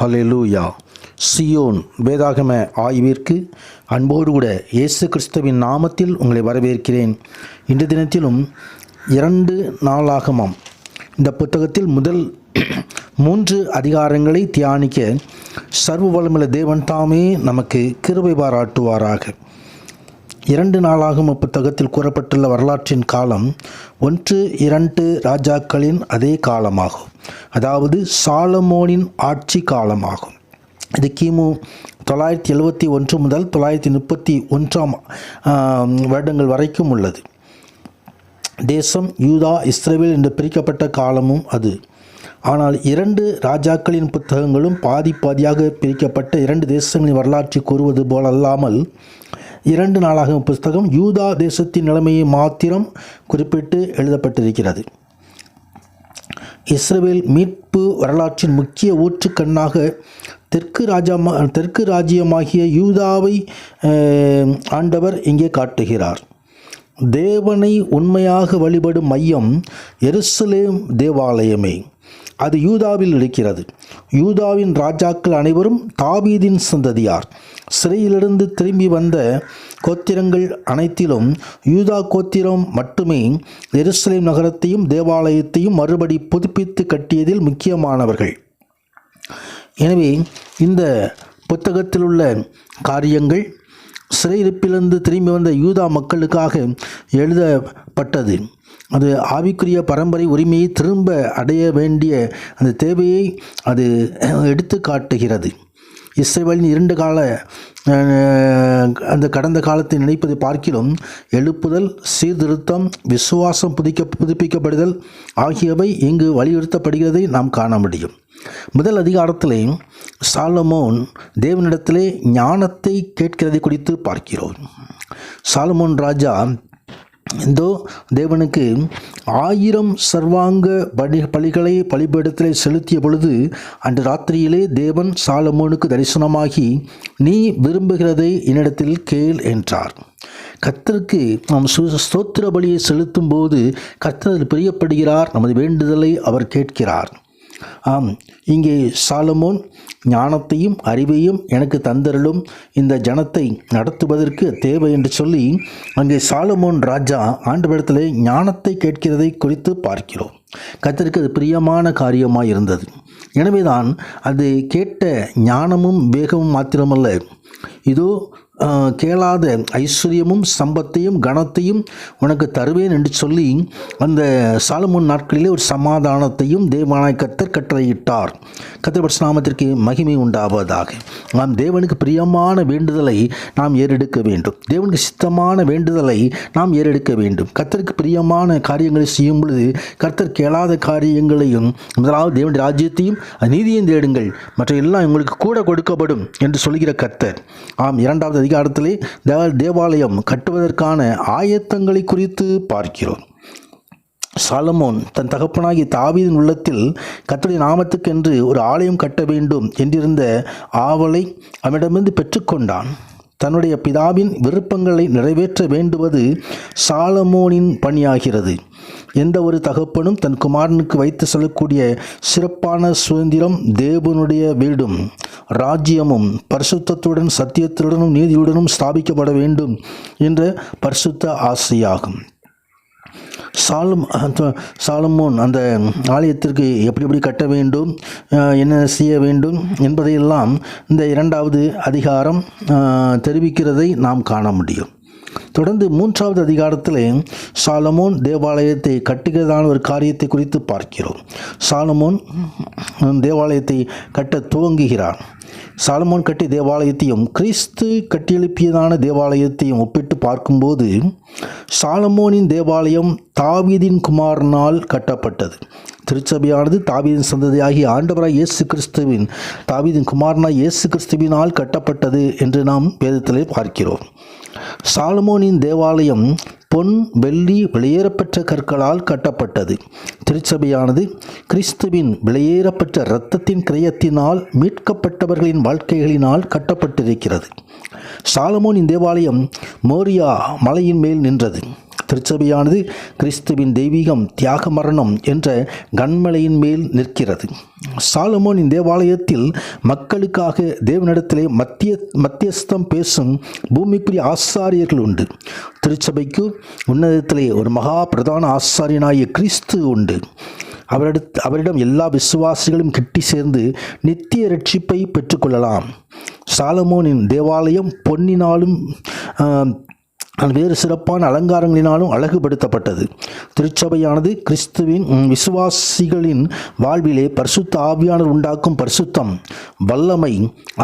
ஹல்லேலூயா. Zion வேதாகம ஆய்விற்கு அன்போடு கூட இயேசு கிறிஸ்துவின் நாமத்தில் உங்களை வரவேற்கிறேன். இன்று தினத்திலும் 2 நாளாகமம் இந்த புத்தகத்தில் முதல் 3 அதிகாரங்களை தியானிக்க சர்வ வல்லமையுள்ள தேவன் தாமே நமக்கு கிருபை பாராட்டுவாராக. 2 நாளாகம புத்தகத்தில் கூறப்பட்டுள்ள வரலாற்றின் காலம் 1-2 ராஜாக்களின் அதே காலமாகும். அதாவது சாலமோனின் ஆட்சி காலமாகும். இது கிமு 971 முதல் 931 வருடங்கள் வரைக்கும் உள்ளது. தேசம் யூதா, இஸ்ரவேல் என்று பிரிக்கப்பட்ட காலமும் அது. ஆனால் 2 ராஜாக்களின் புத்தகங்களும் பாதியாக பிரிக்கப்பட்ட 2 தேசங்களின் வரலாற்றை கூறுவது போலல்லாமல் 2 நாளாகம புத்தகம் யூதா தேசத்தின் நிலைமையை மாத்திரம் குறிப்பிட்டு எழுதப்பட்டிருக்கிறது. இஸ்ரவேல் மீட்பு வரலாற்றின் முக்கிய ஊற்றுக்கண்ணாக தெற்கு ராஜ்யமாகிய யூதாவை ஆண்டவர் இங்கே காட்டுகிறார். தேவனை உண்மையாக வழிபடும் மையம் எருசலேம் தேவாலயமே. அது யூதாவில் இருக்கிறது. யூதாவின் ராஜாக்கள் அனைவரும் தாவீதின் சந்ததியார். சிறையிலிருந்து திரும்பி வந்த கோத்திரங்கள் அனைத்திலும் யூதா கோத்திரம் மட்டுமே எருசலேம் நகரத்தையும் தேவாலயத்தையும் மறுபடி புதுப்பித்து கட்டியதில் முக்கியமானவர்கள். எனவே இந்த புத்தகத்தில் உள்ள காரியங்கள் சிறையிருப்பிலிருந்து திரும்பி வந்த யூதா மக்களுக்காக எழுதப்பட்டது. அது ஆவிக்குரிய பரம்பரை உரிமையை திரும்ப அடைய வேண்டிய அந்த தேவையை அது எடுத்து காட்டுகிறது. இஸ்ரவேலின் 2 கால அந்த கடந்த காலத்தை நினைப்பதை பார்க்கிலும் எழுப்புதல், சீர்திருத்தம், விசுவாசம் புதுப்பிக்கப்படுதல் ஆகியவை இங்கு வலியுறுத்தப்படுகிறதை நாம் காண முடியும். முதல் அதிகாரத்திலே சாலமோன் தேவனிடத்திலே ஞானத்தை கேட்கிறதை குறித்து பார்க்கிறோம். சாலமோன் ராஜா இந்தோ தேவனுக்கு 1000 சர்வாங்க பலிகளை பலிபீடத்திலே செலுத்திய பொழுது அன்று ராத்திரியிலே தேவன் சாலமோனுக்கு தரிசனமாகி, நீ விரும்புகிறதை என்னிடத்தில் கேள் என்றார். கர்த்தருக்கு நாம் ஸ்தோத்திர பலியை செலுத்தும் போது கர்த்தர் பிரியப்படுகிறார். நமது வேண்டுதலை அவர் கேட்கிறார். இங்கே சாலமோன் ஞானத்தையும் அறிவையும் எனக்கு தந்தருளும், இந்த ஜனத்தை நடத்துவதற்கு தேவை என்று சொல்லி அங்கே சாலமோன் ராஜா ஆண்டவரிடத்திலே ஞானத்தை கேட்கிறதை குறித்து பார்க்கிறோம். கர்த்தருக்கு அது பிரியமான காரியமாக இருந்தது. எனவேதான் அது கேட்ட ஞானமும் வேகமும் மாத்திரமல்ல, இதோ கேளாத ஐஸ்வர்யமும் சம்பத்தையும் கனத்தையும் உனக்கு தருவேன் என்று சொல்லி அந்த சாலமோன் நாட்களிலே ஒரு சமாதானத்தையும் தேவனாய் கர்த்தர் கட்டளையிட்டார். கர்த்தர் பரிசுத்த நாமத்திற்கு மகிமை உண்டாவதாக. நாம் தேவனுக்கு பிரியமான வேண்டுதலை நாம் ஏறெடுக்க வேண்டும். தேவனுக்கு சித்தமான வேண்டுதலை நாம் ஏறெடுக்க வேண்டும். கர்த்தருக்கு பிரியமான காரியங்களை செய்யும் பொழுது கர்த்தர் கேளாத காரியங்களையும், முதலாவது தேவனுடைய ராஜ்யத்தையும் நீதியையும் தேடுங்கள், மற்ற எல்லாம் உங்களுக்கு கூட கொடுக்கப்படும் என்று சொல்கிற கர்த்தர். 2வது அதிகாரத்திலே தேவாலயம் கட்டுவதற்கான ஆயத்தங்களை குறித்து பார்க்கிறோம். சாலமோன் தன் தகப்பனாகிய தாவீதின் உள்ளத்தில் கர்த்தருடைய நாமத்துக்கென்று ஒரு ஆலயம் கட்ட வேண்டும் என்றிருந்த ஆவலை அவனிடமிருந்து பெற்றுக்கொண்டான். தன்னுடைய பிதாவின் விருப்பங்களை நிறைவேற்ற வேண்டுவது சாலமோனின் பணியாகிறது. எந்த ஒரு தகப்பனும் தன் குமாரனுக்கு வைத்து செல்லக்கூடிய சிறப்பான சுதந்திரம் தேவனுடைய வீடும் ராஜ்யமும் பரிசுத்தத்துடன் சத்தியத்துடனும் நீதியுடனும் ஸ்தாபிக்கப்பட வேண்டும் என்ற பரிசுத்த ஆசையாகும். சாலமோன் அந்த ஆலயத்திற்கு எப்படி கட்ட வேண்டும், என்ன செய்ய வேண்டும் என்பதையெல்லாம் இந்த 2வது அதிகாரம் தெரிவிக்கிறதை நாம் காண முடியும். தொடர்ந்து 3வது அதிகாரத்திலே சாலமோன் தேவாலயத்தை கட்டுகிறதான ஒரு காரியத்தை குறித்து பார்க்கிறோம். சாலமோன் தேவாலயத்தை கட்ட துவங்குகிறார். சாலமோன் கட்டிய தேவாலயத்தையும் கிறிஸ்து கட்டியெழுப்பியதான தேவாலயத்தையும் ஒப்பிட்டு பார்க்கும்போது சாலமோனின் தேவாலயம் தாவீதின் குமாரனால் கட்டப்பட்டது. திருச்சபையானது தாவீதின் சந்ததியாகிய ஆண்டவராய் இயேசு கிறிஸ்துவின் தாவீதின் குமாரனாய் இயேசு கிறிஸ்துவினால் கட்டப்பட்டது என்று நாம் வேதத்திலே பார்க்கிறோம். சாலமோனின் தேவாலயம் பொன், வெள்ளி, வெளியேறப்பெற்ற கற்களால் கட்டப்பட்டது. திருச்சபையானது கிறிஸ்துவின் வெளியேறப்பெற்ற இரத்தத்தின் கிரயத்தினால் மீட்கப்பட்டவர்களின் வாழ்க்கைகளினால் கட்டப்பட்டிருக்கிறது. சாலமோனின் தேவாலயம் மோரியா மலையின் மேல் நின்றது. திருச்சபையானது கிறிஸ்துவின் தெய்வீகம் தியாக மரணம் என்ற கன்மலையின் மேல் நிற்கிறது. சாலமோனின் தேவாலயத்தில் மக்களுக்காக தேவனிடத்திலே மத்தியஸ்தம் பேசும் பூமிக்குரிய ஆசாரியர்கள் உண்டு. திருச்சபைக்கு உன்னதத்திலே ஒரு மகா பிரதான ஆசாரியனாகிய கிறிஸ்து உண்டு. அவரிடம் எல்லா விசுவாசிகளும் கிட்டி சேர்ந்து நித்திய ரட்சிப்பை பெற்றுக்கொள்ளலாம். சாலமோனின் தேவாலயம் பொன்னினாலும் வேறு சிறப்பான அலங்காரங்களினாலும் அழகுபடுத்தப்பட்டது. திருச்சபையானது கிறிஸ்துவின் விசுவாசிகளின் வாழ்விலே பரிசுத்த ஆவியானவர் உண்டாக்கும் பரிசுத்தம், வல்லமை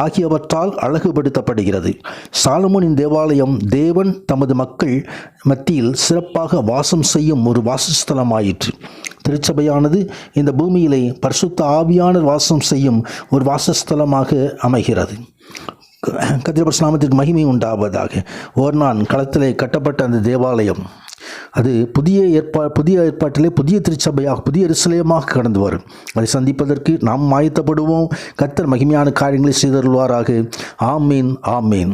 ஆகியவற்றால் அழகுபடுத்தப்படுகிறது. சாலமோனின் தேவாலயம் தேவன் தமது மக்கள் மத்தியில் சிறப்பாக வாசம் செய்யும் ஒரு வாசஸ்தலமாயிற்று. திருச்சபையானது இந்த பூமியிலே பரிசுத்த ஆவியானவர் வாசம் செய்யும் ஒரு வாசஸ்தலமாக அமைகிறது. கர்த்தருடைய நாமத்திற்கு மகிமை உண்டாவதாக. ஓர்னான் களத்திலே கட்டப்பட்ட அந்த தேவாலயம் அது புதிய ஏற்பாட்டிலே புதிய திருச்சபையாக, புதிய எருசலேமாக கடந்து வரும். அதை சந்திப்பதற்கு நாம் ஆயத்தப்படுவோம். கர்த்தர் மகிமையான காரியங்களை செய்தருள்வாராக. ஆமீன், ஆமீன்.